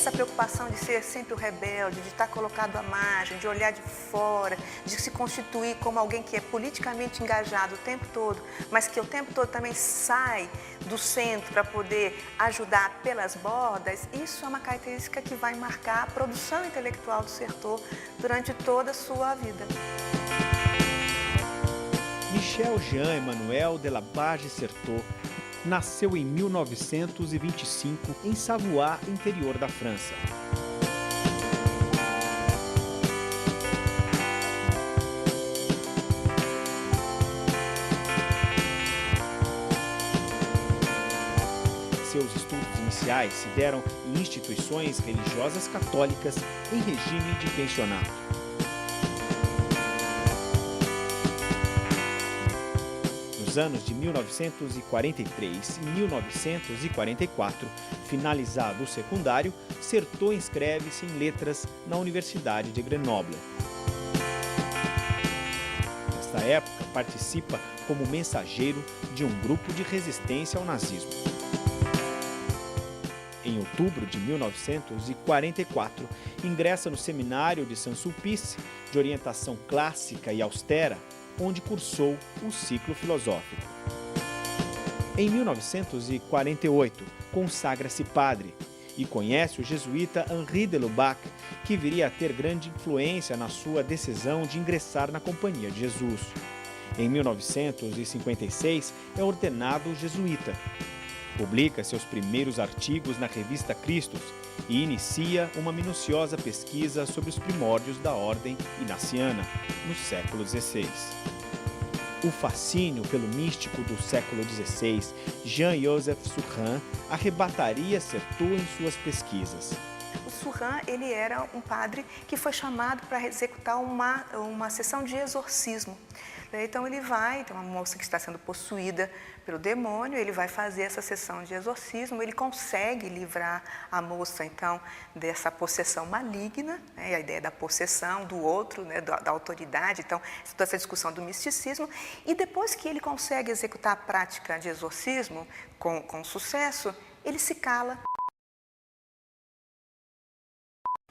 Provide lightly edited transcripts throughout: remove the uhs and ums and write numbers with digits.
essa preocupação de ser sempre o rebelde, de estar colocado à margem, de olhar de fora, de se constituir como alguém que é politicamente engajado o tempo todo, mas que o tempo todo também sai do centro para poder ajudar pelas bordas, isso é uma característica que vai marcar a produção intelectual do Certeau durante toda a sua vida. Michel Jean Emmanuel de la Barge Certeau nasceu em 1925 em Savoie, interior da França. Seus estudos iniciais se deram em instituições religiosas católicas em regime de pensionato. Nos anos de 1943 e 1944, finalizado o secundário, Certeau inscreve-se em letras na Universidade de Grenoble. Nesta época, participa como mensageiro de um grupo de resistência ao nazismo. Em outubro de 1944, ingressa no seminário de Saint-Sulpice, de orientação clássica e austera, onde cursou o ciclo filosófico. Em 1948, consagra-se padre e conhece o jesuíta Henri de Lubac, que viria a ter grande influência na sua decisão de ingressar na Companhia de Jesus. Em 1956, é ordenado jesuíta. Publica seus primeiros artigos na revista Christus e inicia uma minuciosa pesquisa sobre os primórdios da ordem inaciana, no século XVI. O fascínio pelo místico do século XVI, Jean-Joseph Surin, arrebataria Certeau em suas pesquisas. O Surin, ele era um padre que foi chamado para executar uma sessão de exorcismo. Então ele vai, tem uma moça que está sendo possuída pelo demônio, ele vai fazer essa sessão de exorcismo, ele consegue livrar a moça, então, dessa possessão maligna, né, a ideia da possessão do outro, né, da autoridade, então, toda essa discussão do misticismo, e depois que ele consegue executar a prática de exorcismo com sucesso, ele se cala.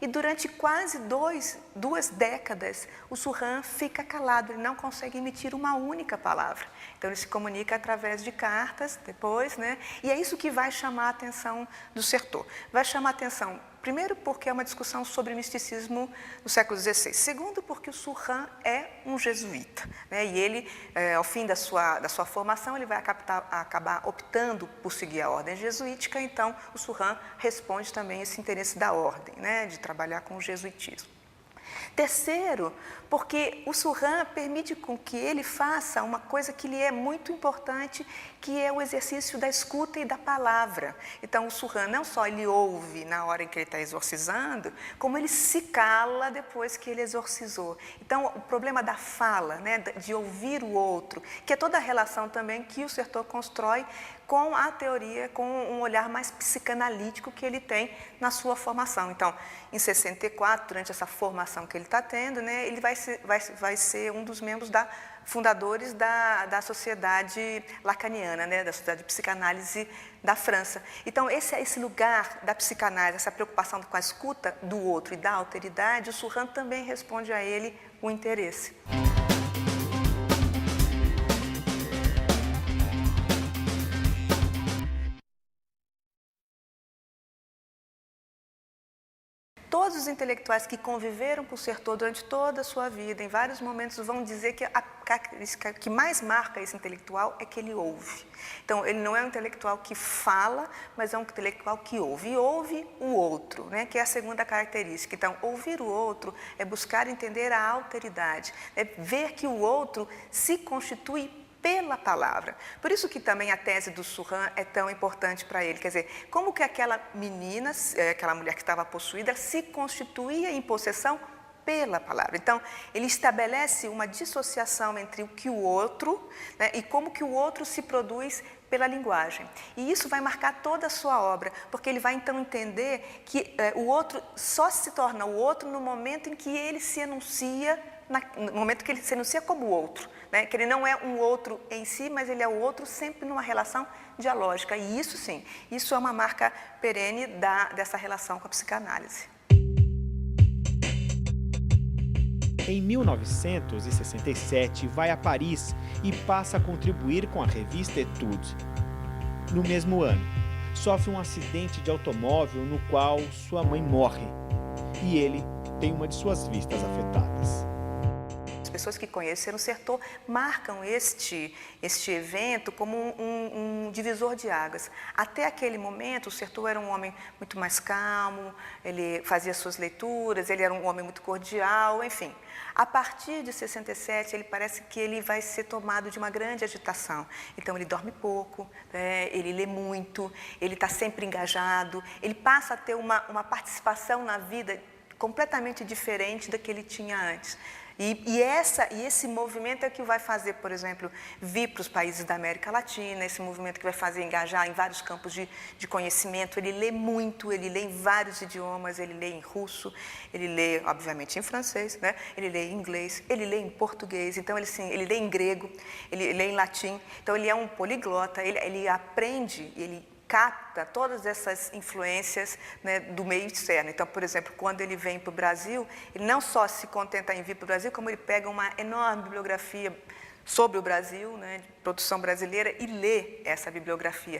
E durante quase duas décadas, o Surin fica calado, ele não consegue emitir uma única palavra. Então, ele se comunica através de cartas depois, né? E é isso que vai chamar a atenção do Certeau. Vai chamar a atenção, primeiro, porque é uma discussão sobre misticismo no século XVI. Segundo, porque o Surin é um jesuíta, né? E ele, ao fim da sua formação, ele vai acabar optando por seguir a ordem jesuítica. Então, o Surin responde também esse interesse da ordem, né? De trabalhar com o jesuitismo. Terceiro, porque o Surin permite com que ele faça uma coisa que lhe é muito importante, que é o exercício da escuta e da palavra. Então, o Surin não só ele ouve na hora em que ele está exorcizando, como ele se cala depois que ele exorcizou. Então, o problema da fala, né, de ouvir o outro, que é toda a relação também que o Certeau constrói com a teoria, com um olhar mais psicanalítico que ele tem na sua formação. Então, em 64, durante essa formação que ele está tendo, né, ele vai ser um dos membros fundadores da sociedade lacaniana, né, da sociedade de psicanálise da França. Então, esse lugar da psicanálise, essa preocupação com a escuta do outro e da alteridade, o Surin também responde a ele o interesse. Todos os intelectuais que conviveram com o Certeau durante toda a sua vida, em vários momentos, vão dizer que a característica que mais marca esse intelectual é que ele ouve. Então, ele não é um intelectual que fala, mas é um intelectual que ouve. E ouve o outro, né, que é a segunda característica. Então, ouvir o outro é buscar entender a alteridade, é ver que o outro se constitui pela palavra. Por isso que também a tese do Surin é tão importante para ele. Quer dizer, como que aquela menina, aquela mulher que estava possuída, se constituía em possessão pela palavra. Então, ele estabelece uma dissociação entre o que o outro, né, e como que o outro se produz pela linguagem. E isso vai marcar toda a sua obra, porque ele vai então entender que o outro só se torna o outro no momento em que ele se enuncia no momento que ele se enuncia como outro, né? Que ele não é um outro em si, mas ele é o outro sempre numa relação dialógica. E isso sim, isso é uma marca perene dessa relação com a psicanálise. Em 1967, vai a Paris e passa a contribuir com a revista Etude. No mesmo ano, sofre um acidente de automóvel no qual sua mãe morre e ele tem uma de suas vistas afetadas. As pessoas que conheceram o Certeau marcam este evento como um divisor de águas. Até aquele momento, o Certeau era um homem muito mais calmo, ele fazia suas leituras, ele era um homem muito cordial, enfim. A partir de 67, ele parece que ele vai ser tomado de uma grande agitação. Então, ele dorme pouco, né? Ele lê muito, ele está sempre engajado, ele passa a ter uma participação na vida completamente diferente da que ele tinha antes. E esse movimento é que vai fazer, por exemplo, vir para os países da América Latina, esse movimento que vai fazer engajar em vários campos de conhecimento. Ele lê muito, ele lê em vários idiomas, ele lê em russo, ele lê, obviamente, em francês, né? Ele lê em inglês, ele lê em português, então ele lê em grego, ele lê em latim. Então, ele é um poliglota, ele aprende, ele capta todas essas influências, né, do meio externo. Então, por exemplo, quando ele vem para o Brasil, ele não só se contenta em vir para o Brasil, como ele pega uma enorme bibliografia sobre o Brasil, né, de produção brasileira, e lê essa bibliografia.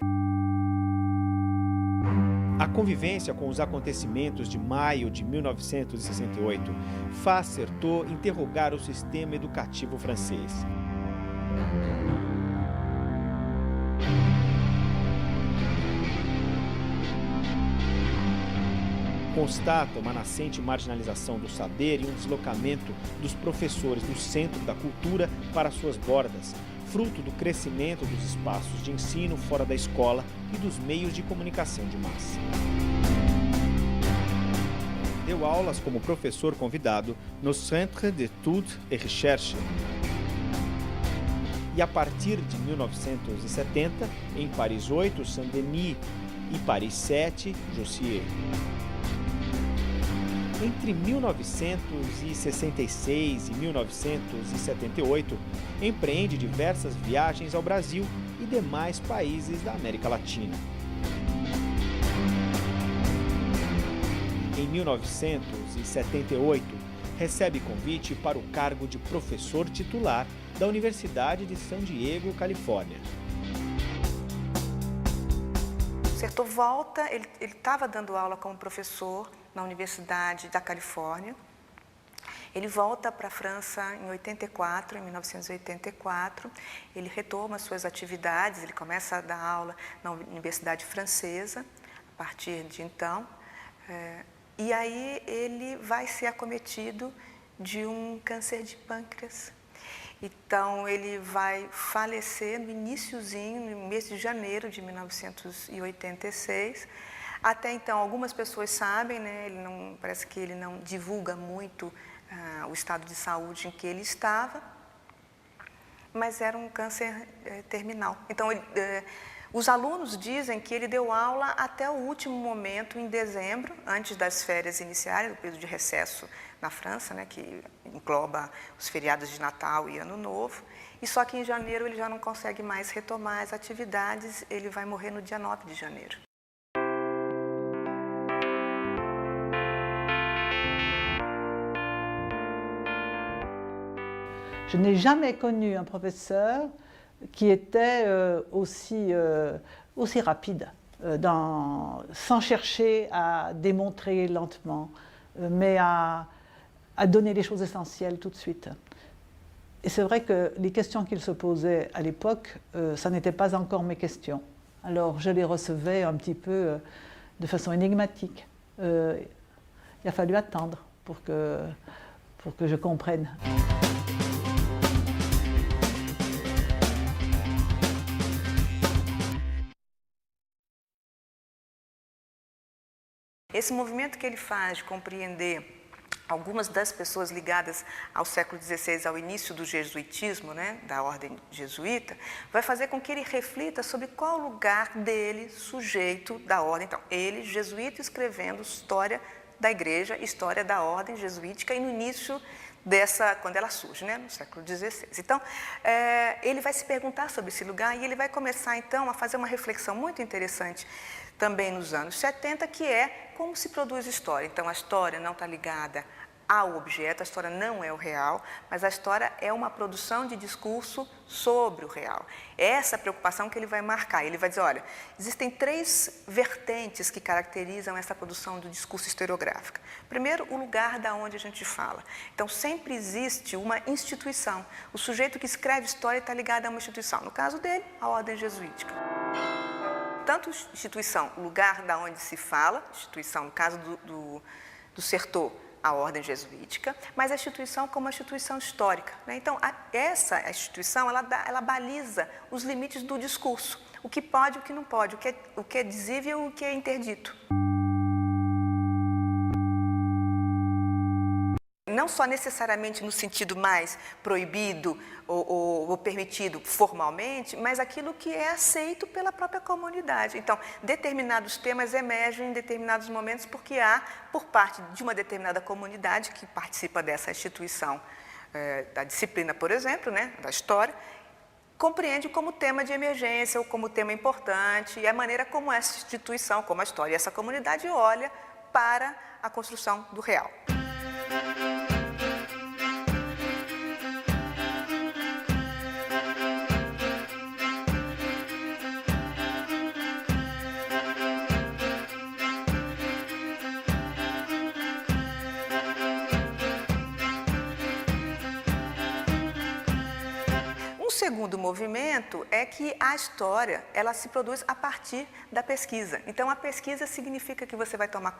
A convivência com os acontecimentos de maio de 1968 faz Certeau interrogar o sistema educativo francês. Constata uma nascente marginalização do saber e um deslocamento dos professores do centro da cultura para suas bordas, fruto do crescimento dos espaços de ensino fora da escola e dos meios de comunicação de massa. Deu aulas como professor convidado no Centre d'Études et Recherche. E a partir de 1970, em Paris 8, Saint-Denis e Paris 7, Jussieu. Entre 1966 e 1978, empreende diversas viagens ao Brasil e demais países da América Latina. Em 1978, recebe convite para o cargo de professor titular da Universidade de San Diego, Califórnia. Certeau volta, ele estava dando aula como professor na Universidade da Califórnia. Ele volta para a França em 1984, ele retoma suas atividades, ele começa a dar aula na Universidade Francesa, a partir de então, e aí ele vai ser acometido de um câncer de pâncreas. Então, ele vai falecer no iniciozinho, no mês de janeiro de 1986. Até então, algumas pessoas sabem, né, parece que ele não divulga muito o estado de saúde em que ele estava, mas era um câncer terminal. Então, os alunos dizem que ele deu aula até o último momento, em dezembro, antes das férias iniciais, do período de recesso na França, né, que engloba os feriados de Natal e Ano Novo, e só que em janeiro ele já não consegue mais retomar as atividades, ele vai morrer no dia 9 de janeiro. Je n'ai jamais connu un professeur qui était aussi rapide, sans chercher à démontrer lentement, mais à donner les choses essentielles tout de suite. Et c'est vrai que les questions qu'il se posait à l'époque, ça n'était pas encore mes questions. Alors je les recevais un petit peu de façon énigmatique. Il a fallu attendre pour que je comprenne. Esse movimento que ele faz de compreender algumas das pessoas ligadas ao século XVI, ao início do jesuitismo, né, da ordem jesuíta, vai fazer com que ele reflita sobre qual o lugar dele, sujeito da ordem. Então, ele, jesuíta, escrevendo história da Igreja, história da ordem jesuítica e no início quando ela surge, né, no século XVI. Então, ele vai se perguntar sobre esse lugar e ele vai começar, então, a fazer uma reflexão muito interessante também nos anos 70, que é como se produz história. Então, a história não está ligada ao objeto, a história não é o real, mas a história é uma produção de discurso sobre o real. É essa preocupação que ele vai marcar. Ele vai dizer, olha, existem 3 vertentes que caracterizam essa produção do discurso historiográfico. Primeiro, o lugar da onde a gente fala. Então, sempre existe uma instituição. O sujeito que escreve história está ligado a uma instituição. No caso dele, a ordem jesuítica. Tanto instituição, lugar da onde se fala, instituição, no caso do Certeau, a ordem jesuítica, mas a instituição como uma instituição histórica, né? Então, essa instituição, ela baliza os limites do discurso, o que pode e o que não pode, o que é dizível e o que é interdito. Não só necessariamente no sentido mais proibido ou permitido formalmente, mas aquilo que é aceito pela própria comunidade. Então, determinados temas emergem em determinados momentos porque há, por parte de uma determinada comunidade que participa dessa instituição, da disciplina, por exemplo, né, da história, compreende como tema de emergência ou como tema importante e a maneira como essa instituição, como a história e essa comunidade olha para a construção do real. O segundo movimento é que a história, ela se produz a partir da pesquisa. Então, a pesquisa significa que você vai tomar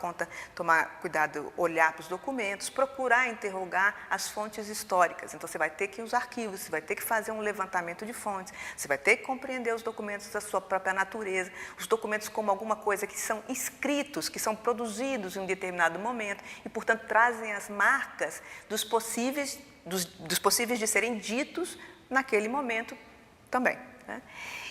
cuidado, olhar para os documentos, procurar interrogar as fontes históricas. Então, você vai ter que ir aos arquivos, você vai ter que fazer um levantamento de fontes, você vai ter que compreender os documentos da sua própria natureza, os documentos como alguma coisa que são escritos, que são produzidos em um determinado momento e, portanto, trazem as marcas dos possíveis de serem ditos naquele momento também, né?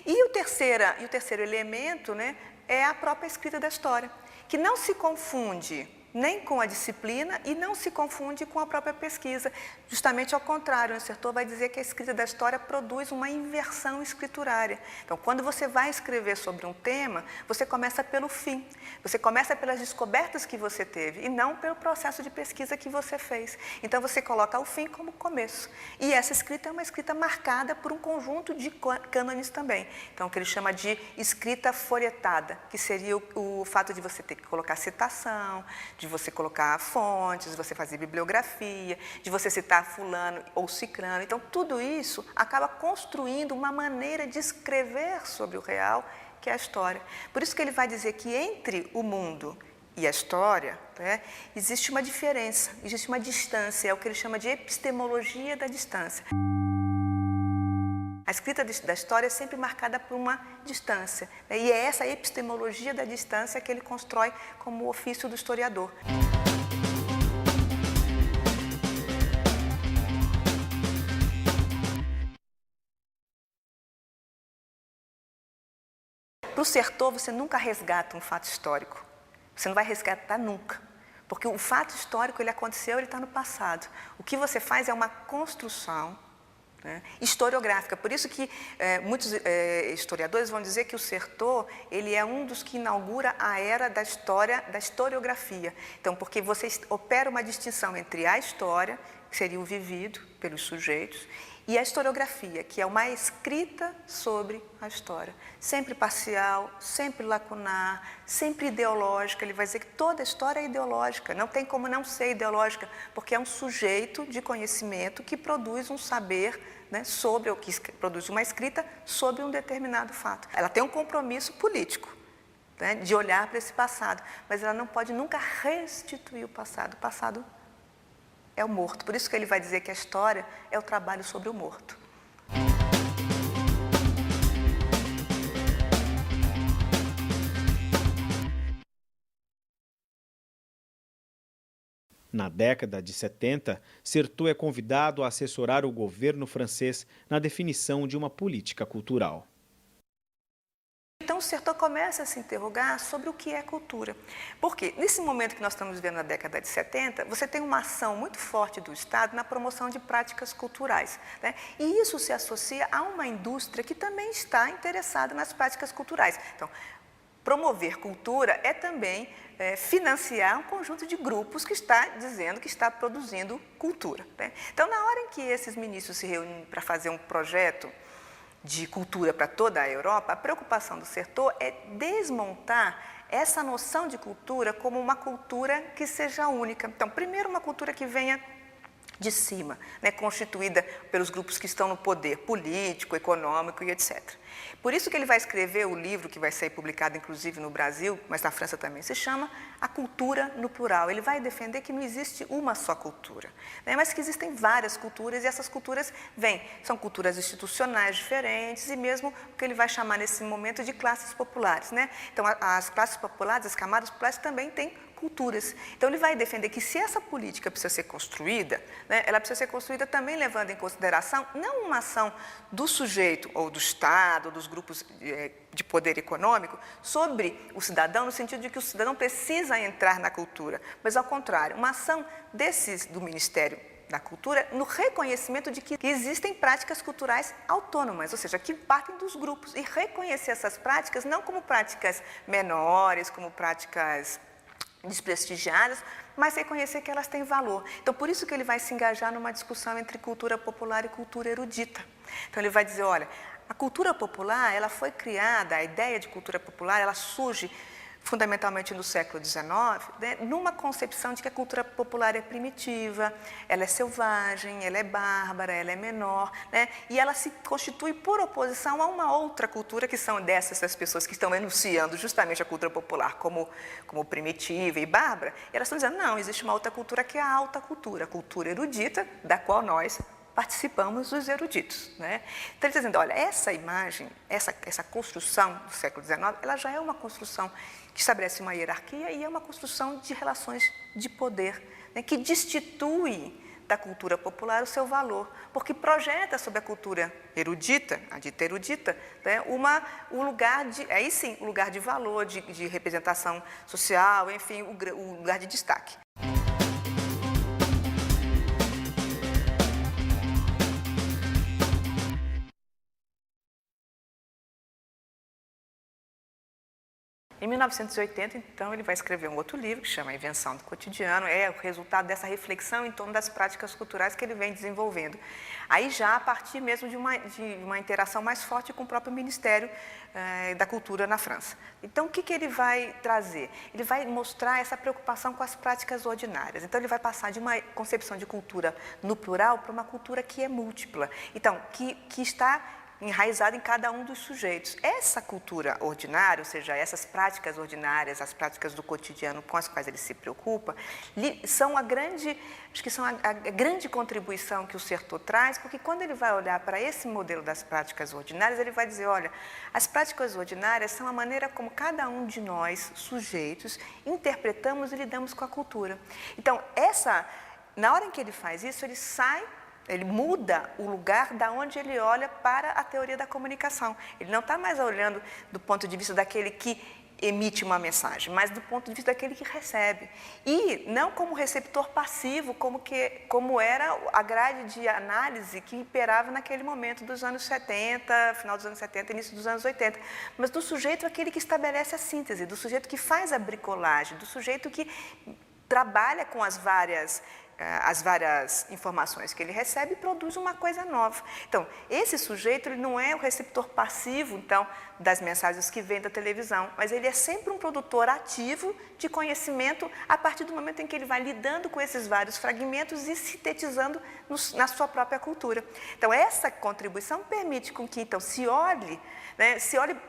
E o terceiro elemento, né, é a própria escrita da história, que não se confunde nem com a disciplina e não se confunde com a própria pesquisa. Justamente ao contrário, o Certeau vai dizer que a escrita da história produz uma inversão escriturária. Então, quando você vai escrever sobre um tema, você começa pelo fim, você começa pelas descobertas que você teve e não pelo processo de pesquisa que você fez. Então, você coloca o fim como começo. E essa escrita é uma escrita marcada por um conjunto de cânones também. Então, o que ele chama de escrita folhetada, que seria o fato de você ter que colocar citação, de você colocar fontes, de você fazer bibliografia, de você citar fulano ou cicrano. Então, tudo isso acaba construindo uma maneira de escrever sobre o real, que é a história. Por isso que ele vai dizer que entre o mundo e a história, né, existe uma diferença, existe uma distância, é o que ele chama de epistemologia da distância. A escrita da história é sempre marcada por uma distância, né? E é essa epistemologia da distância que ele constrói como o ofício do historiador. Para o Certeau, você nunca resgata um fato histórico. Você não vai resgatar nunca. Porque o fato histórico, ele aconteceu, ele está no passado. O que você faz é uma construção, né, historiográfica. Por isso que muitos historiadores vão dizer que o Certeau, ele é um dos que inaugura a era da história, da historiografia. Então, porque você opera uma distinção entre a história, que seria o vivido pelos sujeitos, e a historiografia, que é uma escrita sobre a história. Sempre parcial, sempre lacunar, sempre ideológica. Ele vai dizer que toda história é ideológica, não tem como não ser ideológica, porque é um sujeito de conhecimento que produz um saber, né, sobre o que produz uma escrita sobre um determinado fato. Ela tem um compromisso político, né, de olhar para esse passado, mas ela não pode nunca restituir o passado. O passado é o morto. Por isso que ele vai dizer que a história é o trabalho sobre o morto. Na década de 70, Certeau é convidado a assessorar o governo francês na definição de uma política cultural. Então, o Sertor começa a se interrogar sobre o que é cultura. Porque nesse momento que nós estamos vivendo na década de 70, você tem uma ação muito forte do Estado na promoção de práticas culturais, né? E isso se associa a uma indústria que também está interessada nas práticas culturais. Então, promover cultura é também financiar um conjunto de grupos que está dizendo que está produzindo cultura, né? Então, na hora em que esses ministros se reúnem para fazer um projeto de cultura para toda a Europa, a preocupação do Sertor é desmontar essa noção de cultura como uma cultura que seja única. Então, primeiro, uma cultura que venha de cima, né, constituída pelos grupos que estão no poder político, econômico e etc. Por isso que ele vai escrever o livro que vai ser publicado, inclusive, no Brasil, mas na França também se chama A Cultura no Plural. Ele vai defender que não existe uma só cultura, né, mas que existem várias culturas e essas culturas são culturas institucionais diferentes e mesmo o que ele vai chamar nesse momento de classes populares, né? Então, as classes populares, as camadas populares também têm culturas. Então, ele vai defender que se essa política precisa ser construída, né, ela precisa ser construída também levando em consideração não uma ação do sujeito ou do Estado, ou dos grupos de poder econômico sobre o cidadão, no sentido de que o cidadão precisa entrar na cultura, mas, ao contrário, uma ação do Ministério da Cultura no reconhecimento de que existem práticas culturais autônomas, ou seja, que partem dos grupos, e reconhecer essas práticas não como práticas menores, como práticas desprestigiadas, mas reconhecer que elas têm valor. Então, por isso que ele vai se engajar numa discussão entre cultura popular e cultura erudita. Então, ele vai dizer, olha, a cultura popular, ela foi criada, a ideia de cultura popular, ela surge fundamentalmente no século XIX, né, numa concepção de que a cultura popular é primitiva, ela é selvagem, ela é bárbara, ela é menor, né, e ela se constitui por oposição a uma outra cultura que são dessas pessoas que estão enunciando justamente a cultura popular como primitiva e bárbara, e elas estão dizendo, não, existe uma outra cultura que é a alta cultura, a cultura erudita, da qual nós participamos dos eruditos, né? Então, ele está dizendo, olha, essa imagem, essa construção do século XIX, ela já é uma construção que estabelece uma hierarquia e é uma construção de relações de poder, né, que destitui da cultura popular o seu valor, porque projeta sobre a cultura erudita, a dita erudita, né, um lugar de, aí sim, um lugar de valor, de representação social, enfim, o lugar de destaque. Em 1980, então, ele vai escrever um outro livro que chama A Invenção do Cotidiano, é o resultado dessa reflexão em torno das práticas culturais que ele vem desenvolvendo. Aí já a partir mesmo de uma interação mais forte com o próprio Ministério da Cultura na França. Então, o que ele vai trazer? Ele vai mostrar essa preocupação com as práticas ordinárias. Então, ele vai passar de uma concepção de cultura no plural para uma cultura que é múltipla. Então, que está enraizada em cada um dos sujeitos. Essa cultura ordinária, ou seja, essas práticas ordinárias, as práticas do cotidiano com as quais ele se preocupa, são a grande contribuição que o Sertor traz, porque quando ele vai olhar para esse modelo das práticas ordinárias, ele vai dizer, olha, as práticas ordinárias são a maneira como cada um de nós, sujeitos, interpretamos e lidamos com a cultura. Então, na hora em que ele faz isso, ele muda o lugar da onde ele olha para a teoria da comunicação. Ele não está mais olhando do ponto de vista daquele que emite uma mensagem, mas do ponto de vista daquele que recebe. E não como receptor passivo, como era a grade de análise que imperava naquele momento dos anos 70, final dos anos 70, início dos anos 80, mas do sujeito aquele que estabelece a síntese, do sujeito que faz a bricolagem, do sujeito que trabalha com as várias informações que ele recebe e produz uma coisa nova. Então, esse sujeito ele não é o receptor passivo, então, das mensagens que vem da televisão, mas ele é sempre um produtor ativo de conhecimento a partir do momento em que ele vai lidando com esses vários fragmentos e sintetizando na sua própria cultura. Então, essa contribuição permite com que, então, se olhe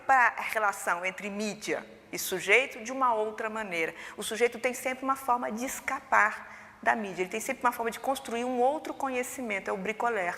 para a relação entre mídia e sujeito de uma outra maneira. O sujeito tem sempre uma forma de escapar da mídia, ele tem sempre uma forma de construir um outro conhecimento, é o bricoleur.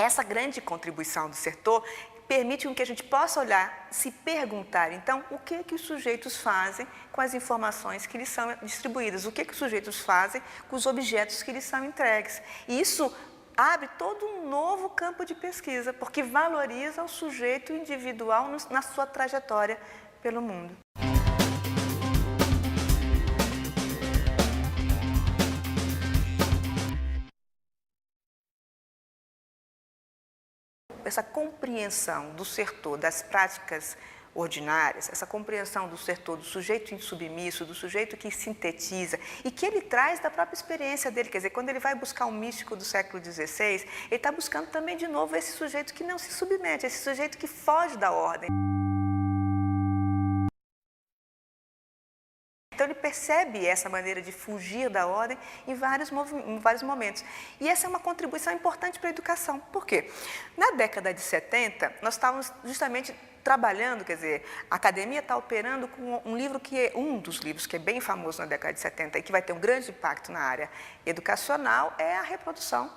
essa grande contribuição do Certeau permite que a gente possa olhar, se perguntar, então, o que os sujeitos fazem com as informações que lhes são distribuídas, o que os sujeitos fazem com os objetos que lhes são entregues. E isso abre todo um novo campo de pesquisa, porque valoriza o sujeito individual na sua trajetória pelo mundo. Essa compreensão do Certeau das práticas ordinárias, essa compreensão do Certeau do sujeito insubmisso, do sujeito que sintetiza e que ele traz da própria experiência dele. Quer dizer, quando ele vai buscar um místico do século XVI, ele está buscando também de novo esse sujeito que não se submete, esse sujeito que foge da ordem. Então ele percebe essa maneira de fugir da ordem em vários momentos. E essa é uma contribuição importante para a educação. Por quê? Na década de 70, nós estávamos justamente trabalhando, quer dizer, a academia está operando com um livro que é um dos livros que é bem famoso na década de 70 e que vai ter um grande impacto na área educacional, é a reprodução,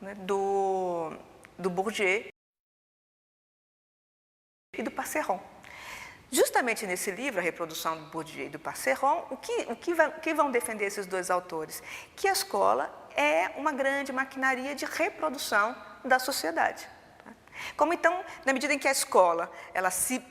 né, do Bourdieu e do Passeron. Justamente nesse livro, A Reprodução do Bourdieu e do Passeron, o que vão defender esses dois autores? Que a escola é uma grande maquinaria de reprodução da sociedade. Como então, na medida em que a escola ela se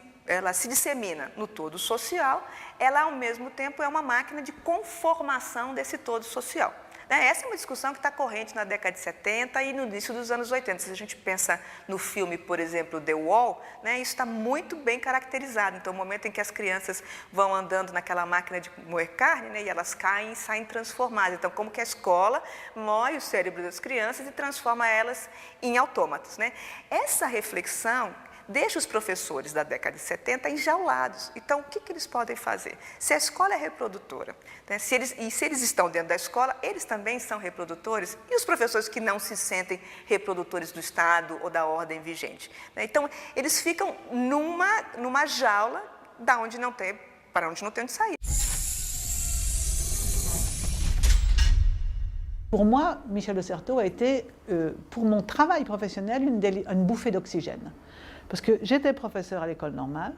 dissemina no todo social, ela ao mesmo tempo é uma máquina de conformação desse todo social. Essa é uma discussão que está corrente na década de 70 e no início dos anos 80. Se a gente pensa no filme, por exemplo, The Wall, isso está muito bem caracterizado. Então, o momento em que as crianças vão andando naquela máquina de moer carne, e elas caem e saem transformadas. Então, como que a escola moe o cérebro das crianças e transforma elas em autômatos. Essa reflexão deixa os professores da década de 70 enjaulados. Então, o que eles podem fazer? Se a escola é reprodutora, se eles estão dentro da escola, eles também são reprodutores, e os professores que não se sentem reprodutores do Estado ou da ordem vigente? Então, eles ficam numa jaula para onde não tem onde sair. Pour moi, Michel de Certeau a été, pour mon travail professionnel, une bouffée d'oxygène. Parce que j'étais professeur à l'école normale,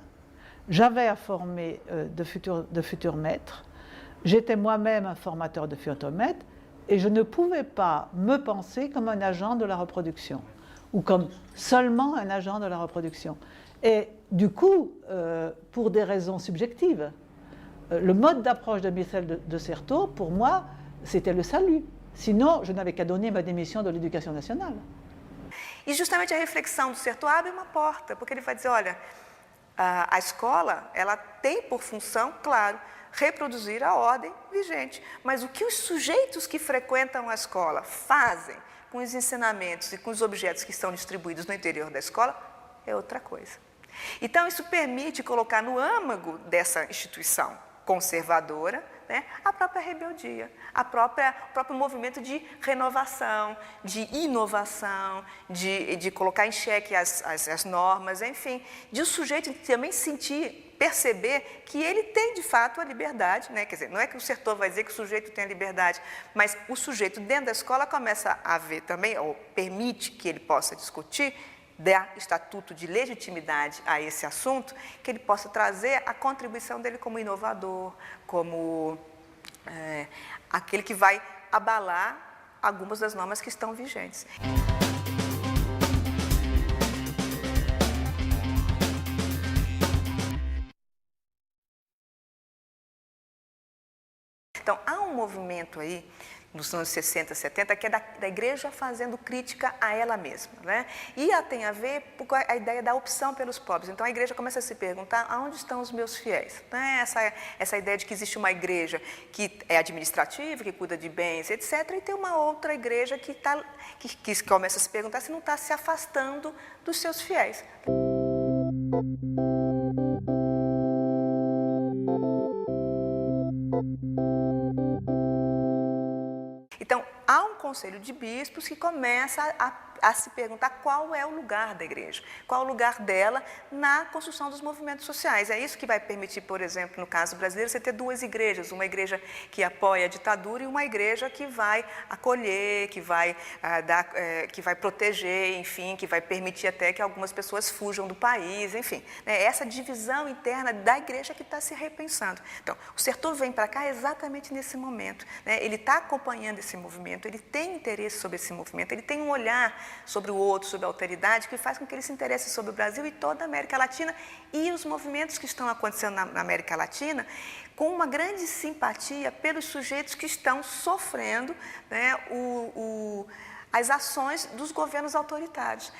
j'avais à former de futurs maîtres, j'étais moi-même un formateur de futurs maîtres, et je ne pouvais pas me penser comme un agent de la reproduction, ou comme seulement un agent de la reproduction. Et du coup, pour des raisons subjectives, le mode d'approche de Michel de Certeau, pour moi, c'était le salut. Sinon, je n'avais qu'à donner ma démission de l'Éducation nationale. E justamente a reflexão do Certeau abre uma porta, porque ele vai dizer, olha, a escola ela tem por função, claro, reproduzir a ordem vigente, mas o que os sujeitos que frequentam a escola fazem com os ensinamentos e com os objetos que estão distribuídos no interior da escola é outra coisa. Então, isso permite colocar no âmago dessa instituição conservadora, a própria rebeldia, o próprio movimento de renovação, de inovação, de colocar em xeque as normas, enfim, de o sujeito também perceber que ele tem de fato a liberdade, quer dizer, não é que o Certeau vai dizer que o sujeito tem a liberdade, mas o sujeito dentro da escola começa a ver também, ou permite que ele possa discutir, dar estatuto de legitimidade a esse assunto, que ele possa trazer a contribuição dele como inovador, como aquele que vai abalar algumas das normas que estão vigentes. Então, há um movimento aí, nos anos 60, 70, que é da igreja fazendo crítica a ela mesma. E ela tem a ver com a ideia da opção pelos pobres. Então, a igreja começa a se perguntar, aonde estão os meus fiéis? Essa ideia de que existe uma igreja que é administrativa, que cuida de bens, etc., e tem uma outra igreja que começa a se perguntar se não está se afastando dos seus fiéis. Então, há um conselho de bispos que começa a se perguntar qual é o lugar da igreja, qual é o lugar dela na construção dos movimentos sociais. É isso que vai permitir, por exemplo, no caso brasileiro, você ter duas igrejas, uma igreja que apoia a ditadura e uma igreja que vai acolher, que vai, que vai proteger, enfim, que vai permitir até que algumas pessoas fujam do país, enfim. Né? Essa divisão interna da igreja que está se repensando. Então, o Sertor vem para cá exatamente nesse momento. Né? Ele está acompanhando esse movimento, ele tem interesse sobre esse movimento, ele tem um olhar sobre o outro, sobre a alteridade, que faz com que ele se interesse sobre o Brasil e toda a América Latina e os movimentos que estão acontecendo na América Latina, com uma grande simpatia pelos sujeitos que estão sofrendo, né, as ações dos governos autoritários.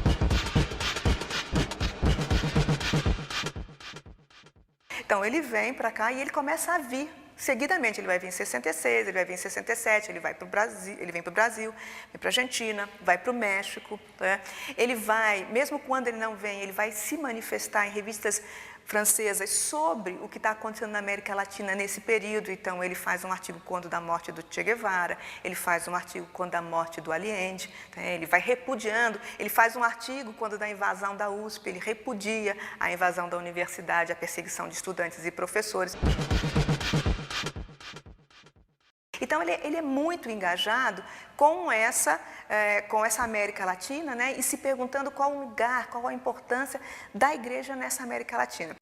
Então, ele vem para cá e ele começa a vir seguidamente. Ele vai vir em 66, ele vai vir em 67, ele vai para o Brasil, ele vem para o Brasil, vem para a Argentina, vai para o México. Né? Ele vai, mesmo quando ele não vem, ele vai se manifestar em revistas francesas sobre o que está acontecendo na América Latina nesse período. Então, ele faz um artigo quando da morte do Che Guevara, ele faz um artigo quando da morte do Allende, né? Ele vai repudiando, ele faz um artigo quando da invasão da USP, ele repudia a invasão da universidade, a perseguição de estudantes e professores. Então, ele é muito engajado com essa América Latina, né? E se perguntando qual o lugar, qual a importância da igreja nessa América Latina.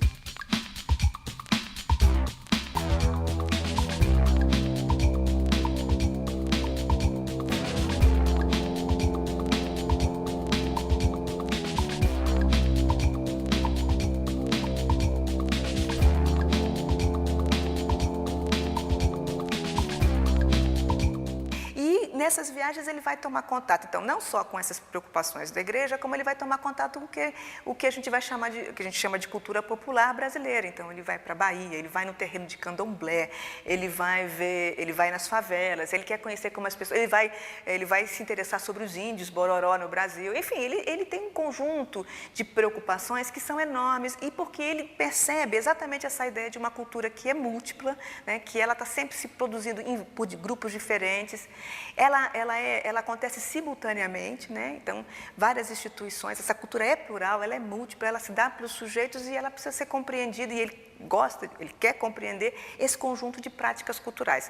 Nessas viagens ele vai tomar contato, então, não só com essas preocupações da igreja, como ele vai tomar contato com o que a gente vai chamar de, que a gente chama de cultura popular brasileira. Então, ele vai para a Bahia, ele vai no terreno de Candomblé, ele vai nas favelas, ele quer conhecer como as pessoas, ele vai se interessar sobre os índios, Bororó no Brasil. Enfim, ele tem um conjunto de preocupações que são enormes e porque ele percebe exatamente essa ideia de uma cultura que é múltipla, né, que ela está sempre se produzindo por grupos diferentes. Ela acontece simultaneamente, né? Então, várias instituições, essa cultura é plural, ela é múltipla, ela se dá pelos sujeitos e ela precisa ser compreendida e ele quer compreender esse conjunto de práticas culturais.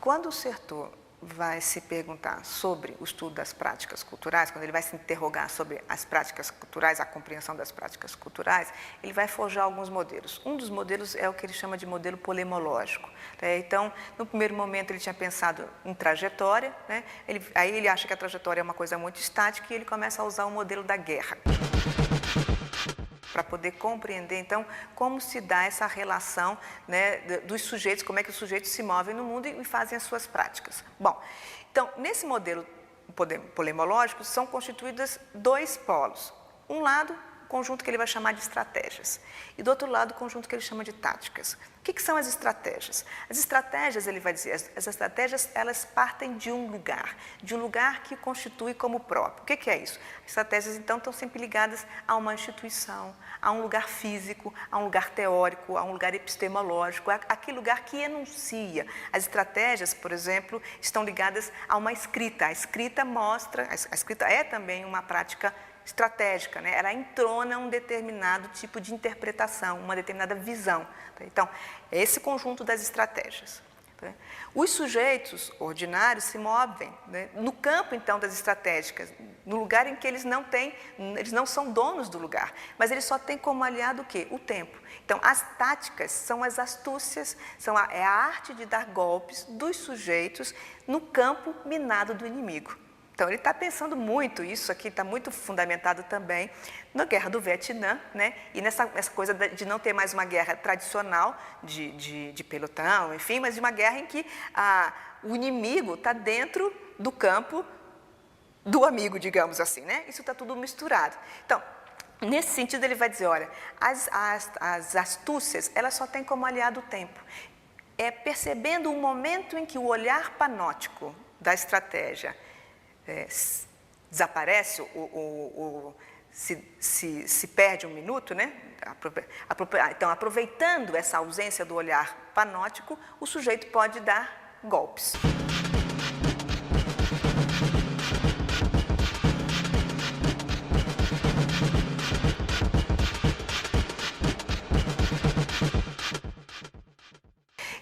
Quando o Sertor vai se perguntar sobre o estudo das práticas culturais, quando ele vai se interrogar sobre as práticas culturais, a compreensão das práticas culturais, ele vai forjar alguns modelos. Um dos modelos é o que ele chama de modelo polemológico. Né? Então, no primeiro momento, ele tinha pensado em trajetória, né? Aí ele acha que a trajetória é uma coisa muito estática e ele começa a usar o modelo da guerra, para poder compreender, então, como se dá essa relação, né, dos sujeitos, como é que os sujeitos se movem no mundo e fazem as suas práticas. Bom, então, nesse modelo polemológico, são constituídos dois polos. Um lado, o conjunto que ele vai chamar de estratégias, e do outro lado, o conjunto que ele chama de táticas. O que são as estratégias? As estratégias, ele vai dizer, as estratégias, elas partem de um lugar que constitui como próprio. O que é isso? As estratégias, então, estão sempre ligadas a uma instituição, a um lugar físico, a um lugar teórico, a um lugar epistemológico, aquele lugar que enuncia. As estratégias, por exemplo, estão ligadas a uma escrita. A escrita é também uma prática estratégica, né? Ela entrona um determinado tipo de interpretação, uma determinada visão. Então, é esse conjunto das estratégias. Os sujeitos ordinários se movem, né, no campo, então, das estratégicas, no lugar em que eles não são donos do lugar, mas eles só têm como aliado o quê? O tempo. Então, as táticas são as astúcias, é a arte de dar golpes dos sujeitos no campo minado do inimigo. Então, ele está pensando muito, isso aqui está muito fundamentado também na Guerra do Vietnã, né? E nessa coisa de não ter mais uma guerra tradicional de pelotão, enfim, mas de uma guerra em que o inimigo está dentro do campo do amigo, digamos assim, né? Isso está tudo misturado. Então, nesse sentido, ele vai dizer, olha, as astúcias, elas só têm como aliado o tempo. É percebendo o momento em que o olhar panóptico da estratégia desaparece, se perde um minuto, né? Então, aproveitando essa ausência do olhar panóptico, o sujeito pode dar golpes.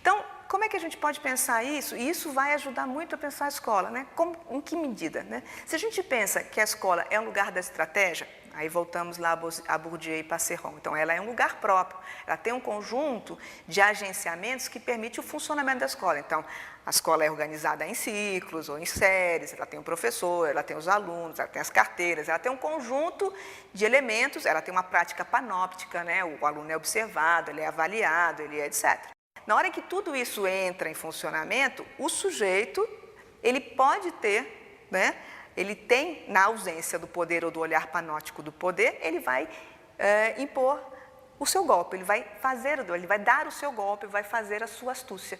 Então, como é que a gente pode pensar isso? E isso vai ajudar muito a pensar a escola, né? Em que medida, né? Se a gente pensa que a escola é um lugar da estratégia, aí voltamos lá a Bourdieu e Passeron. Então, ela é um lugar próprio, ela tem um conjunto de agenciamentos que permite o funcionamento da escola. Então, a escola é organizada em ciclos ou em séries, ela tem um professor, ela tem os alunos, ela tem as carteiras, ela tem um conjunto de elementos, ela tem uma prática panóptica, né? O aluno é observado, ele é avaliado, ele é etc. Na hora que tudo isso entra em funcionamento, o sujeito, ele pode ter, né? Ele tem, na ausência do poder ou do olhar panóptico do poder, ele vai impor o seu golpe, ele vai dar o seu golpe, vai fazer a sua astúcia.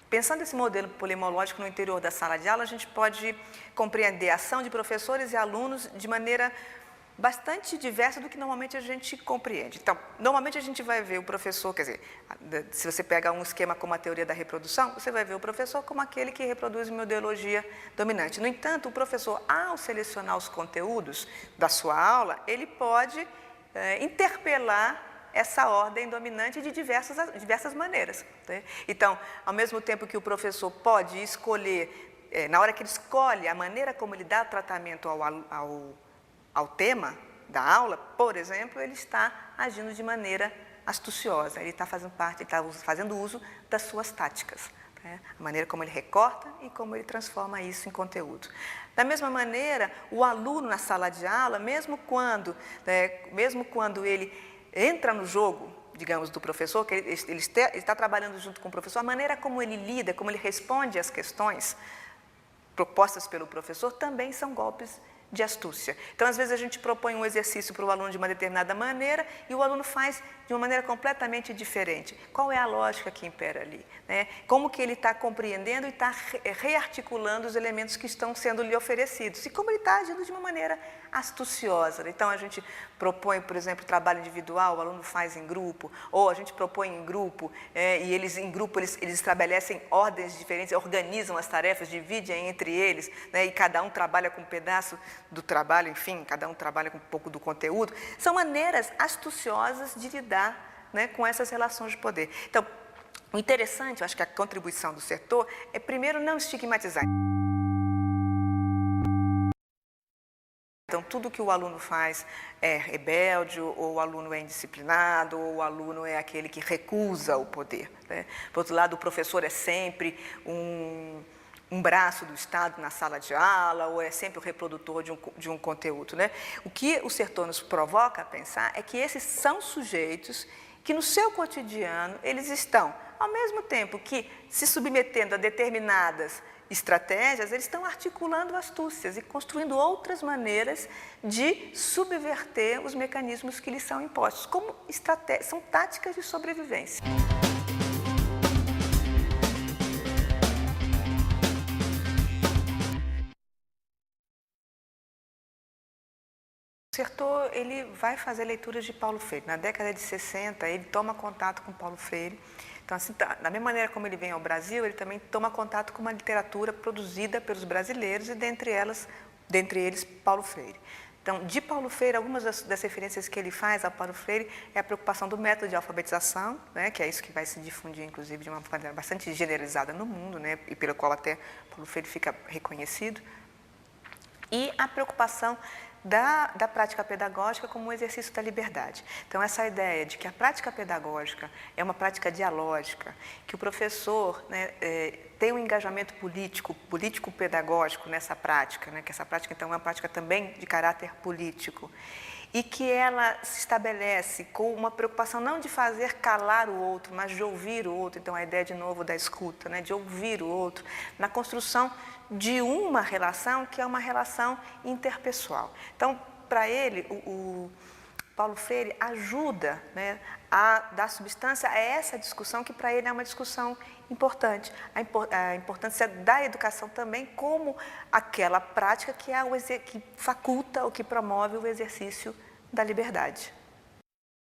Pensando esse modelo polemológico no interior da sala de aula, a gente pode compreender a ação de professores e alunos de maneira bastante diversa do que normalmente a gente compreende. Então, normalmente a gente vai ver o professor, quer dizer, se você pega um esquema como a teoria da reprodução, você vai ver o professor como aquele que reproduz uma ideologia dominante. No entanto, o professor, ao selecionar os conteúdos da sua aula, ele pode interpelar essa ordem dominante de diversas maneiras, né? Então, ao mesmo tempo que o professor pode escolher, na hora que ele escolhe a maneira como ele dá tratamento ao tema da aula, por exemplo, ele está agindo de maneira astuciosa, ele está fazendo uso das suas táticas, né? A maneira como ele recorta e como ele transforma isso em conteúdo. Da mesma maneira, o aluno na sala de aula, mesmo quando ele entra no jogo, digamos, do professor, que ele está trabalhando junto com o professor, a maneira como ele lida, como ele responde às questões propostas pelo professor, também são golpes de astúcia. Então, às vezes, a gente propõe um exercício para o aluno de uma determinada maneira e o aluno faz de uma maneira completamente diferente. Qual é a lógica que impera ali, né? Como que ele está compreendendo e está rearticulando os elementos que estão sendo lhe oferecidos e como ele está agindo de uma maneira astuciosa. Então, a gente propõe, por exemplo, trabalho individual, o aluno faz em grupo, ou a gente propõe em grupo, e eles estabelecem ordens diferentes, organizam as tarefas, dividem entre eles, né, e cada um trabalha com um pedaço do trabalho, enfim, cada um trabalha com um pouco do conteúdo. São maneiras astuciosas de lidar, né, com essas relações de poder. Então, o interessante, eu acho que a contribuição do setor é, primeiro, não estigmatizar. Então, tudo que o aluno faz é rebelde, ou o aluno é indisciplinado, ou o aluno é aquele que recusa o poder, né? Por outro lado, o professor é sempre um braço do Estado na sala de aula, ou é sempre o reprodutor de um conteúdo, né? O que o setor nos provoca a pensar é que esses são sujeitos que, no seu cotidiano, eles estão, ao mesmo tempo que se submetendo a determinadas estratégias, eles estão articulando astúcias e construindo outras maneiras de subverter os mecanismos que lhes são impostos, como são táticas de sobrevivência. O Sertor, ele vai fazer leituras de Paulo Freire. Na década de 60, ele toma contato com Paulo Freire. Então, assim, da mesma maneira como ele vem ao Brasil, ele também toma contato com uma literatura produzida pelos brasileiros e, dentre eles, Paulo Freire. Então, de Paulo Freire, algumas das referências que ele faz a Paulo Freire é a preocupação do método de alfabetização, né, que é isso que vai se difundir, inclusive, de uma maneira bastante generalizada no mundo, né, e pelo qual até Paulo Freire fica reconhecido. E a preocupação da prática pedagógica como um exercício da liberdade. Então, essa ideia de que a prática pedagógica é uma prática dialógica, que o professor, né, tem um engajamento político-pedagógico nessa prática, né, que essa prática, então, é uma prática também de caráter político, e que ela se estabelece com uma preocupação não de fazer calar o outro, mas de ouvir o outro. Então, a ideia, de novo, da escuta, né, de ouvir o outro, na construção de uma relação que é uma relação interpessoal. Então, para ele, o Paulo Freire ajuda, né, a dar substância a essa discussão que para ele é uma discussão importante. A importância da educação também como aquela prática que que faculta ou que promove o exercício da liberdade.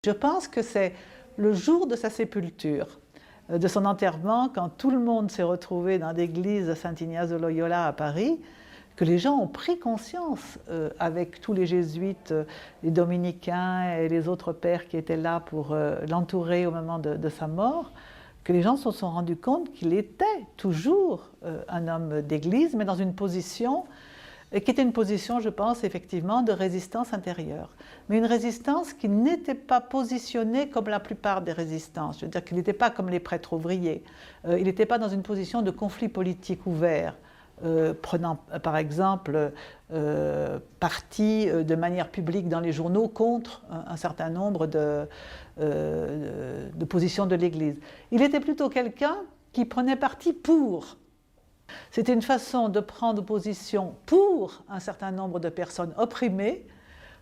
Je pense que c'est le jour de sa sépulture, de son enterrement, quand tout le monde s'est retrouvé dans l'église de Saint-Ignace de Loyola à Paris, que les gens ont pris conscience, avec tous les jésuites, les dominicains et les autres pères qui étaient là pour l'entourer au moment de sa mort, que les gens se sont rendus compte qu'il était toujours un homme d'église, mais dans une position qui était une position, je pense, effectivement, de résistance intérieure. Mais une résistance qui n'était pas positionnée comme la plupart des résistances. Je veux dire qu'il n'était pas comme les prêtres ouvriers. Il n'était pas dans une position de conflit politique ouvert, prenant, par exemple, parti de manière publique dans les journaux contre un certain nombre de positions de l'Église. Il était plutôt quelqu'un qui prenait parti pour. C'était une façon de prendre position pour un certain nombre de personnes opprimées,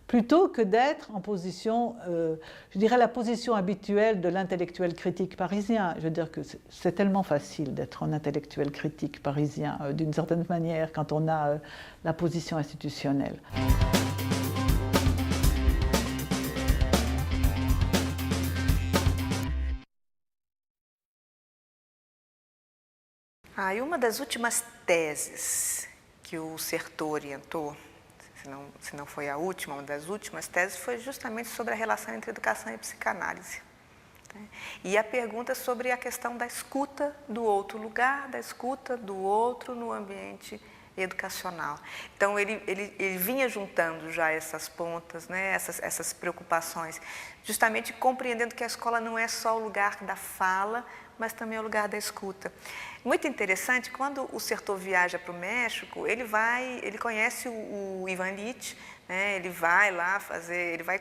plutôt que d'être en position, je dirais la position habituelle de l'intellectuel critique parisien. Je veux dire que c'est tellement facile d'être un intellectuel critique parisien, d'une certaine manière, quand on a la position institutionnelle. E uma das últimas teses que o Certeau orientou, se não foi a última, uma das últimas teses, foi justamente sobre a relação entre educação e psicanálise. E a pergunta sobre a questão da escuta do outro, o lugar da escuta do outro no ambiente educacional. Então, ele vinha juntando já essas pontas, né, essas preocupações, justamente compreendendo que a escola não é só o lugar da fala, mas também é o lugar da escuta. Muito interessante, quando o Certeau viaja para o México, ele conhece o Ivan Illich, né, ele vai lá fazer, ele vai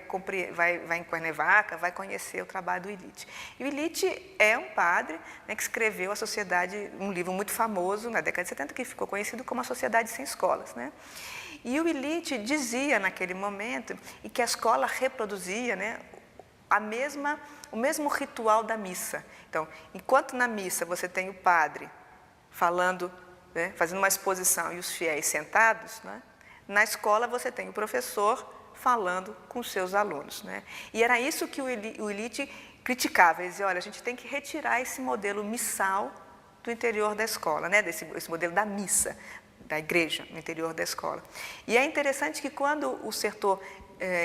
em Cuernavaca, vai conhecer o trabalho do Illich. E o Illich é um padre, né, que escreveu a Sociedade, um livro muito famoso na década de 70, que ficou conhecido como A Sociedade Sem Escolas, né? E o Illich dizia naquele momento e que a escola reproduzia, né, o mesmo ritual da missa. Então, enquanto na missa você tem o padre falando, né, fazendo uma exposição e os fiéis sentados, né, na escola você tem o professor falando com os seus alunos, né? E era isso que o Illich criticava. Ele dizia, olha, a gente tem que retirar esse modelo missal do interior da escola, né, esse modelo da missa, da igreja no interior da escola. E é interessante que quando o Certeau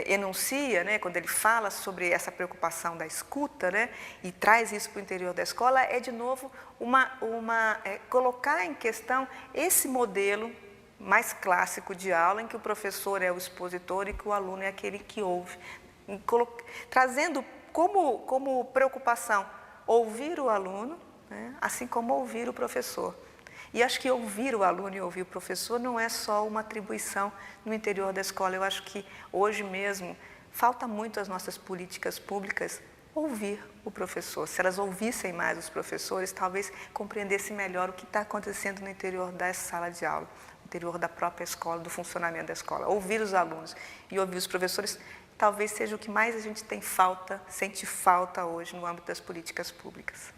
enuncia, né, quando ele fala sobre essa preocupação da escuta, né, e traz isso para o interior da escola, é de novo colocar em questão esse modelo mais clássico de aula, em que o professor é o expositor e que o aluno é aquele que ouve, trazendo como preocupação ouvir o aluno, né, assim como ouvir o professor. E acho que ouvir o aluno e ouvir o professor não é só uma atribuição no interior da escola. Eu acho que hoje mesmo falta muito às nossas políticas públicas ouvir o professor. Se elas ouvissem mais os professores, talvez compreendessem melhor o que está acontecendo no interior da sala de aula, no interior da própria escola, do funcionamento da escola. Ouvir os alunos e ouvir os professores talvez seja o que mais a gente sente falta hoje no âmbito das políticas públicas.